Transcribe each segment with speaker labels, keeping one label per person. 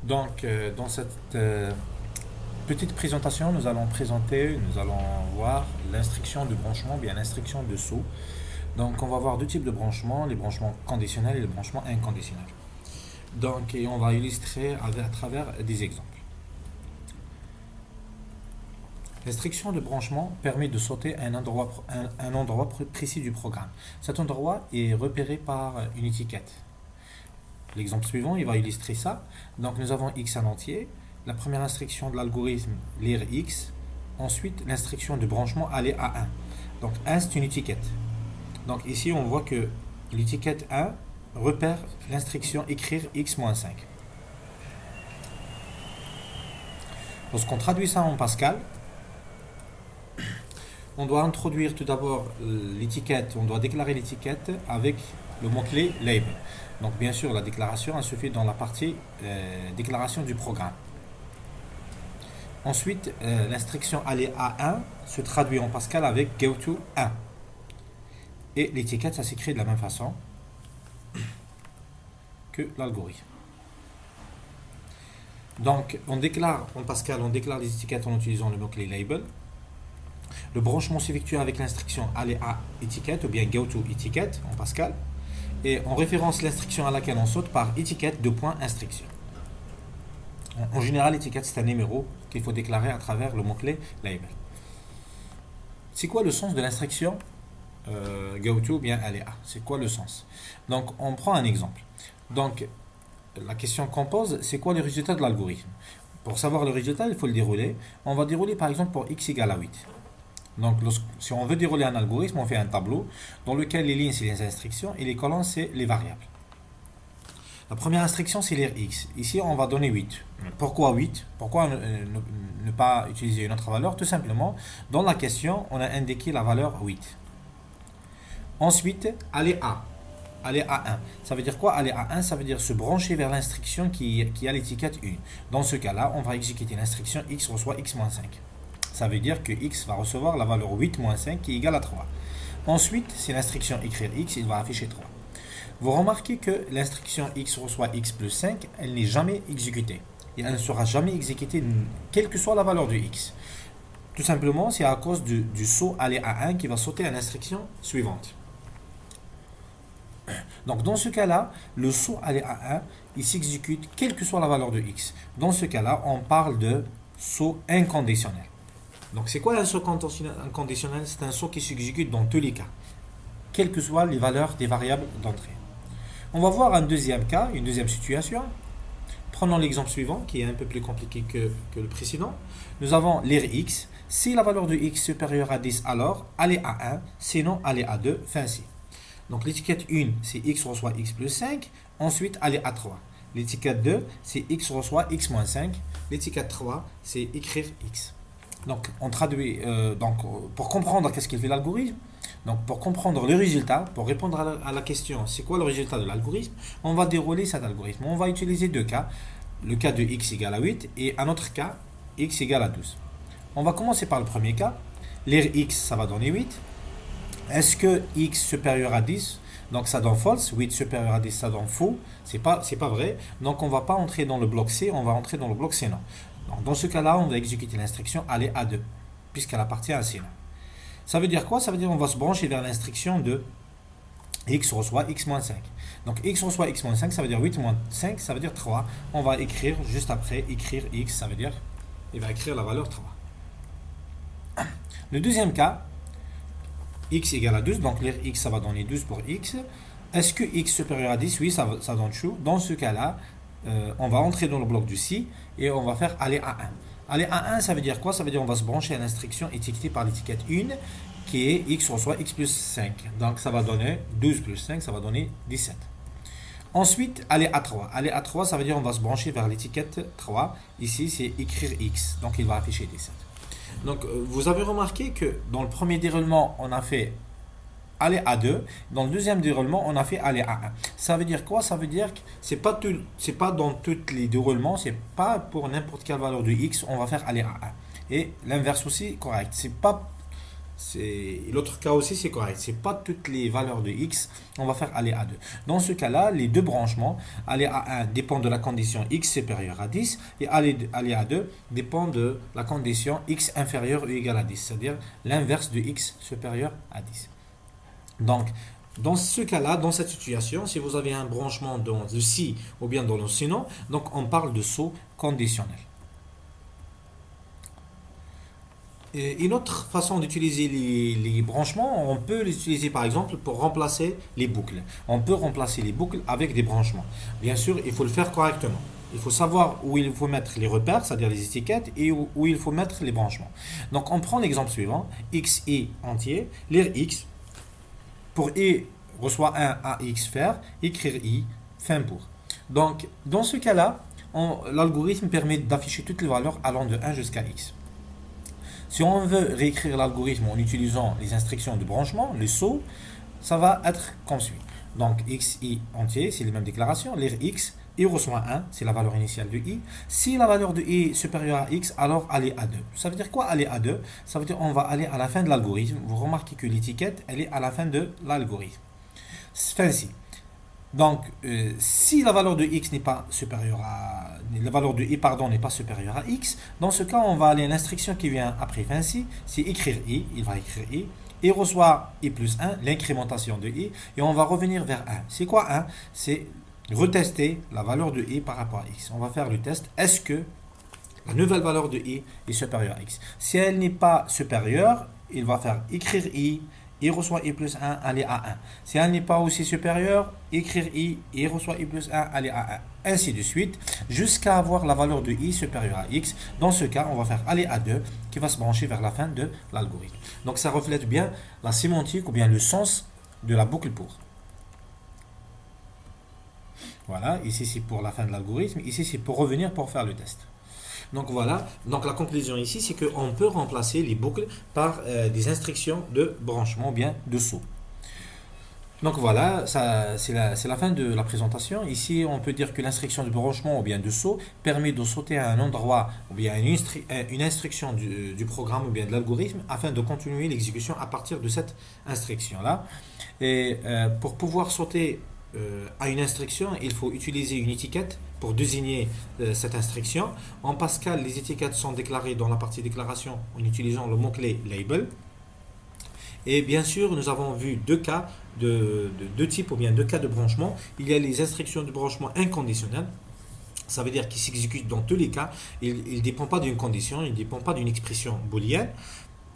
Speaker 1: Dans cette petite présentation, nous allons voir l'instruction de branchement, bien l'instruction de saut. Donc, on va voir deux types de branchements, les branchements conditionnels et les branchements inconditionnels. Et on va illustrer à travers des exemples. L'instruction de branchement permet de sauter à un endroit précis du programme. Cet endroit est repéré par une étiquette. L'exemple suivant, il va illustrer ça. Donc nous avons x en entier. La première instruction de l'algorithme, lire x. Ensuite, l'instruction de branchement, aller à 1. Donc 1, c'est une étiquette. Donc ici, on voit que l'étiquette 1 repère l'instruction écrire x-5. Lorsqu'on traduit ça en Pascal, on doit introduire tout d'abord l'étiquette, on doit déclarer l'étiquette avec le mot-clé label. Donc bien sûr, la déclaration, elle se fait dans la partie déclaration du programme. Ensuite, l'instruction aller à 1 se traduit en Pascal avec goTo 1. Et l'étiquette, ça s'écrit de la même façon que l'algorithme. Donc on déclare en Pascal, on déclare les étiquettes en utilisant le mot-clé label. Le branchement s'effectue avec l'instruction aller à étiquette ou bien goTo étiquette en Pascal. Et on référence l'instruction à laquelle on saute par étiquette de point instruction. En général, l'étiquette c'est un numéro qu'il faut déclarer à travers le mot-clé label. C'est quoi le sens de l'instruction goTo ou bien aller à? C'est quoi le sens? Donc on prend un exemple. Donc la question qu'on pose, c'est quoi le résultat de l'algorithme? Pour savoir le résultat, il faut le dérouler. On va dérouler par exemple pour x égale à 8. Donc, si on veut dérouler un algorithme, on fait un tableau dans lequel les lignes, c'est les instructions et les colonnes, c'est les variables. La première instruction, c'est lire x. Ici, on va donner 8. Pourquoi 8? Pourquoi ne pas utiliser une autre valeur? Tout simplement, dans la question, on a indiqué la valeur 8. Ensuite, aller à. Aller à 1. Ça veut dire quoi? Aller à 1, ça veut dire se brancher vers l'instruction qui a l'étiquette 1. Dans ce cas-là, on va exécuter l'instruction x reçoit x-5. Ça veut dire que x va recevoir la valeur 8 moins 5 qui est égale à 3. Ensuite, c'est l'instruction écrire x, il va afficher 3. Vous remarquez que l'instruction x reçoit x plus 5, elle n'est jamais exécutée. Et elle ne sera jamais exécutée, quelle que soit la valeur de x. Tout simplement, c'est à cause du saut aller à 1 qui va sauter à l'instruction suivante. Donc dans ce cas-là, le saut aller à 1, il s'exécute quelle que soit la valeur de x. Dans ce cas-là, on parle de saut inconditionnel. Donc c'est quoi un saut inconditionnel? C'est un saut qui s'exécute dans tous les cas, quelles que soient les valeurs des variables d'entrée. On va voir un deuxième cas, une deuxième situation. Prenons l'exemple suivant, qui est un peu plus compliqué que le précédent. Nous avons lire x. Si la valeur de x est supérieure à 10, alors aller à 1, sinon aller à 2, fin ci. Donc l'étiquette 1, c'est x reçoit x plus 5. Ensuite, aller à 3. L'étiquette 2, c'est x reçoit x moins 5. L'étiquette 3, c'est écrire x. Donc, on traduit, pour comprendre qu'est-ce qu'il fait l'algorithme, donc pour comprendre le résultat, pour répondre à la question c'est quoi le résultat de l'algorithme, on va dérouler cet algorithme. On va utiliser deux cas, le cas de x égale à 8 et un autre cas, x égale à 12. On va commencer par le premier cas. Lire x, ça va donner 8. Est-ce que x supérieur à 10? Donc ça donne false. 8 supérieur à 10, ça donne faux. C'est pas vrai. Donc on ne va pas entrer dans le bloc C, on va entrer dans le bloc C non. Donc, dans ce cas-là, on va exécuter l'instruction aller à 2, puisqu'elle appartient à C. Ça veut dire quoi? Ça veut dire qu'on va se brancher vers l'instruction de x reçoit x-5. Donc x reçoit x-5, ça veut dire 8 moins 5, ça veut dire 3. On va écrire juste après, écrire x, ça veut dire, il va écrire la valeur 3. Le deuxième cas, x égale à 12, donc lire x, ça va donner 12 pour x. Est-ce que x supérieur à 10? Oui, ça donne true. Dans ce cas-là, on va entrer dans le bloc du si et on va faire aller à 1. Aller à 1, ça veut dire quoi? Ça veut dire on va se brancher à l'instruction étiquetée par l'étiquette 1 qui est x reçoit x plus 5. Donc ça va donner 12 plus 5, ça va donner 17. Ensuite, aller à 3. Aller à 3, ça veut dire on va se brancher vers l'étiquette 3. Ici, c'est écrire x. Donc il va afficher 17. Donc vous avez remarqué que dans le premier déroulement, on a fait aller à 2. Dans le deuxième déroulement, on a fait aller à 1. Ça veut dire quoi? Ça veut dire que c'est pas dans tous les déroulements, c'est pas pour n'importe quelle valeur de x, on va faire aller à 1. Et l'inverse aussi, correct. C'est pas L'autre cas aussi, c'est correct. C'est pas toutes les valeurs de x, on va faire aller à 2. Dans ce cas-là, les deux branchements, aller à 1 dépend de la condition x supérieure à 10 et aller à 2 dépend de la condition x inférieure ou égale à 10, c'est-à-dire l'inverse de x supérieur à 10. Donc, dans ce cas-là, dans cette situation, si vous avez un branchement dans le si ou bien dans le sinon, donc on parle de saut conditionnel. Et une autre façon d'utiliser les branchements, on peut les utiliser par exemple pour remplacer les boucles. On peut remplacer les boucles avec des branchements. Bien sûr, il faut le faire correctement. Il faut savoir où il faut mettre les repères, c'est-à-dire les étiquettes, et où il faut mettre les branchements. Donc on prend l'exemple suivant, x, i entier, lire x, pour i reçoit 1 à x faire, écrire i, fin pour. Donc dans ce cas-là, l'algorithme permet d'afficher toutes les valeurs allant de 1 jusqu'à x. Si on veut réécrire l'algorithme en utilisant les instructions de branchement, le saut, ça va être comme suit. Donc x, i entier, c'est les mêmes déclarations. Lire x, i reçoit 1, c'est la valeur initiale de i. Si la valeur de i est supérieure à x, alors aller à 2. Ça veut dire quoi aller à 2? Ça veut dire on va aller à la fin de l'algorithme. Vous remarquez que l'étiquette, elle est à la fin de l'algorithme. Fancy. Donc, si la valeur de x n'est pas supérieure à... La valeur de i, pardon, n'est pas supérieure à x, dans ce cas, on va aller à l'instruction qui vient après fancy, c'est écrire i, il va écrire i, et reçoit i plus 1, l'incrémentation de i, et on va revenir vers 1. C'est quoi 1? C'est retester la valeur de i par rapport à x. On va faire le test, est-ce que la nouvelle valeur de i est supérieure à x? Si elle n'est pas supérieure, il va faire écrire i, il reçoit i plus 1, aller à 1. Si elle n'est pas aussi supérieure, écrire i, il reçoit i plus 1, aller à 1. Ainsi de suite, jusqu'à avoir la valeur de i supérieure à x. Dans ce cas, on va faire aller à 2, qui va se brancher vers la fin de l'algorithme. Donc ça reflète bien la sémantique ou bien le sens de la boucle pour. Voilà, ici c'est pour la fin de l'algorithme, ici c'est pour revenir pour faire le test. Donc voilà, donc la conclusion ici, c'est qu'on peut remplacer les boucles par des instructions de branchement ou bien de saut. Donc voilà, c'est la fin de la présentation. Ici, on peut dire que l'instruction de branchement ou bien de saut permet de sauter à un endroit ou bien une instruction du programme ou bien de l'algorithme afin de continuer l'exécution à partir de cette instruction-là. Et pour pouvoir sauter à une instruction, il faut utiliser une étiquette pour désigner cette instruction. En Pascal, les étiquettes sont déclarées dans la partie déclaration en utilisant le mot-clé label. Et bien sûr, nous avons vu deux cas, deux types ou bien deux cas de branchement. Il y a les instructions de branchement inconditionnelles. Ça veut dire qu'il s'exécute dans tous les cas. Il ne dépend pas d'une condition, il ne dépend pas d'une expression booléenne.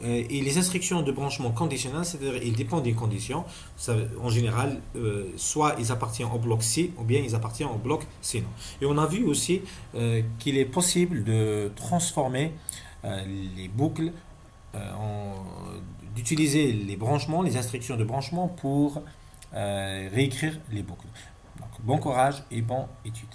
Speaker 1: Et les instructions de branchement conditionnel, c'est-à-dire ils dépendent des conditions. En général, soit ils appartiennent au bloc C ou bien ils appartiennent au bloc C. Et on a vu aussi qu'il est possible de transformer les boucles, d'utiliser les branchements, les instructions de branchement pour réécrire les boucles. Donc, bon courage et bonne étude.